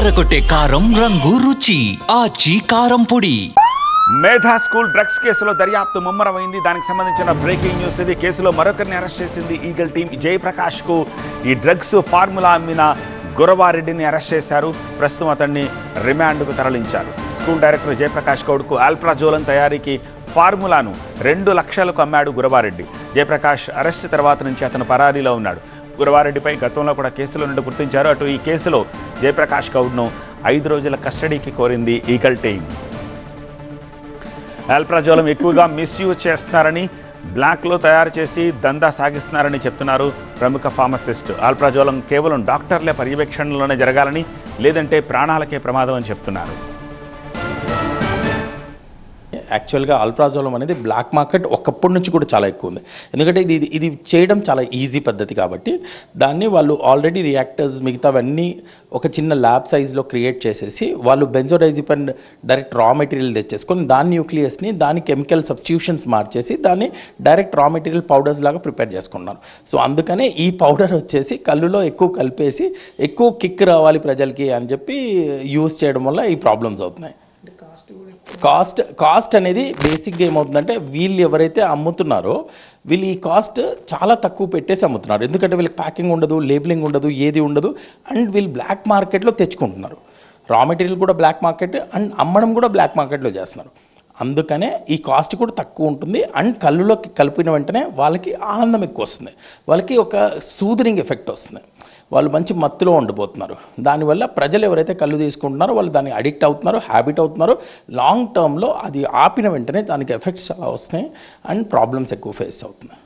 అదరగొట్టే కారం రంగు రుచి ఆచి కారం పొడి. మేధా స్కూల్ డ్రగ్స్ కేసులో దర్యాప్తు ముమ్మరమైంది. దానికి సంబంధించిన బ్రేకింగ్ న్యూస్ ఇది. కేసులో మరొకరిని అరెస్ట్ చేసింది ఈగల్ టీం. జయప్రకాష్ కు ఈ డ్రగ్స్ ఫార్ములా అమ్మిన గురవారెడ్డిని అరెస్ట్ చేశారు. ప్రస్తుతం అతన్ని రిమాండ్కు తరలించారు. స్కూల్ డైరెక్టర్ జయప్రకాష్ గౌడ్కు ఆల్ప్రాజోలం తయారీకి ఫార్ములాను 2 లక్షలకు అమ్మాడు గురవారెడ్డి. జయప్రకాష్ అరెస్ట్ తర్వాత నుంచి అతను పరారీలో ఉన్నాడు. గురవారెడ్డిపై గతంలో కూడా కేసుల నుండి గుర్తించారు. అటు ఈ కేసులో జయప్రకాష్ గౌడ్ను 5 రోజుల కస్టడీకి కోరింది ఈగల్ టీం. ఆల్ప్రాజోలం ఎక్కువగా మిస్యూజ్ చేస్తున్నారని, బ్లాక్లో తయారు చేసి దందా సాగిస్తున్నారని చెప్తున్నారు ప్రముఖ ఫార్మసిస్ట్. ఆల్ప్రాజోలం కేవలం డాక్టర్ల పర్యవేక్షణలోనే జరగాలని, లేదంటే ప్రాణాలకే ప్రమాదం అని చెప్తున్నారు. యాక్చువల్గా ఆల్ప్రాజోలం అనేది బ్లాక్ మార్కెట్ ఒకప్పటి నుంచి కూడా చాలా ఎక్కువ ఉంది. ఎందుకంటే ఇది చేయడం చాలా ఈజీ పద్ధతి కాబట్టి దాన్ని వాళ్ళు ఆల్రెడీ రియాక్టర్స్ మిగతావన్నీ ఒక చిన్న ల్యాబ్ సైజ్లో క్రియేట్ చేసేసి వాళ్ళు బెంజోడైజిపన్ డైరెక్ట్ రా మెటీరియల్ తెచ్చేసుకొని దాని న్యూక్లియస్ని దాని కెమికల్ సబ్స్టిట్యూషన్స్ మార్చేసి దాన్ని డైరెక్ట్ రా మెటీరియల్ పౌడర్స్ లాగా ప్రిపేర్ చేసుకున్నారు. సో అందుకనే ఈ పౌడర్ వచ్చేసి కళ్ళులో ఎక్కువ కలిపేసి ఎక్కువ కిక్ రావాలి ప్రజలకి అని చెప్పి యూజ్ చేయడం వల్ల ఈ ప్రాబ్లమ్స్ అవుతున్నాయి. కాస్ట్ అనేది బేసిక్గా ఏమవుతుందంటే వీళ్ళు ఎవరైతే అమ్ముతున్నారో వీళ్ళు ఈ కాస్ట్ చాలా తక్కువ పెట్టేసి అమ్ముతున్నారు. ఎందుకంటే వీళ్ళకి ప్యాకింగ్ ఉండదు, లేబులింగ్ ఉండదు, ఏది ఉండదు. అండ్ వీళ్ళు బ్లాక్ మార్కెట్లో తెచ్చుకుంటున్నారు. రా మెటీరియల్ కూడా బ్లాక్ మార్కెట్ అండ్ అమ్మడం కూడా బ్లాక్ మార్కెట్లో చేస్తున్నారు. అందుకనే ఈ కాస్ట్ కూడా తక్కువ ఉంటుంది. అండ్ కళ్ళులోకి కలిపిన వెంటనే వాళ్ళకి ఆనందం ఎక్కువ వస్తుంది, వాళ్ళకి ఒక సూదరింగ్ ఎఫెక్ట్ వస్తుంది, వాళ్ళు మంచి మత్తులో ఉండిపోతున్నారు. దానివల్ల ప్రజలు ఎవరైతే కళ్ళు తీసుకుంటున్నారో వాళ్ళు దానికి అడిక్ట్ అవుతున్నారు, హ్యాబిట్ అవుతున్నారు. లాంగ్ టర్మ్లో అది ఆపిన వెంటనే దానికి ఎఫెక్ట్స్ చాలా వస్తున్నాయి అండ్ ప్రాబ్లమ్స్ ఎక్కువ ఫేస్ అవుతున్నాయి.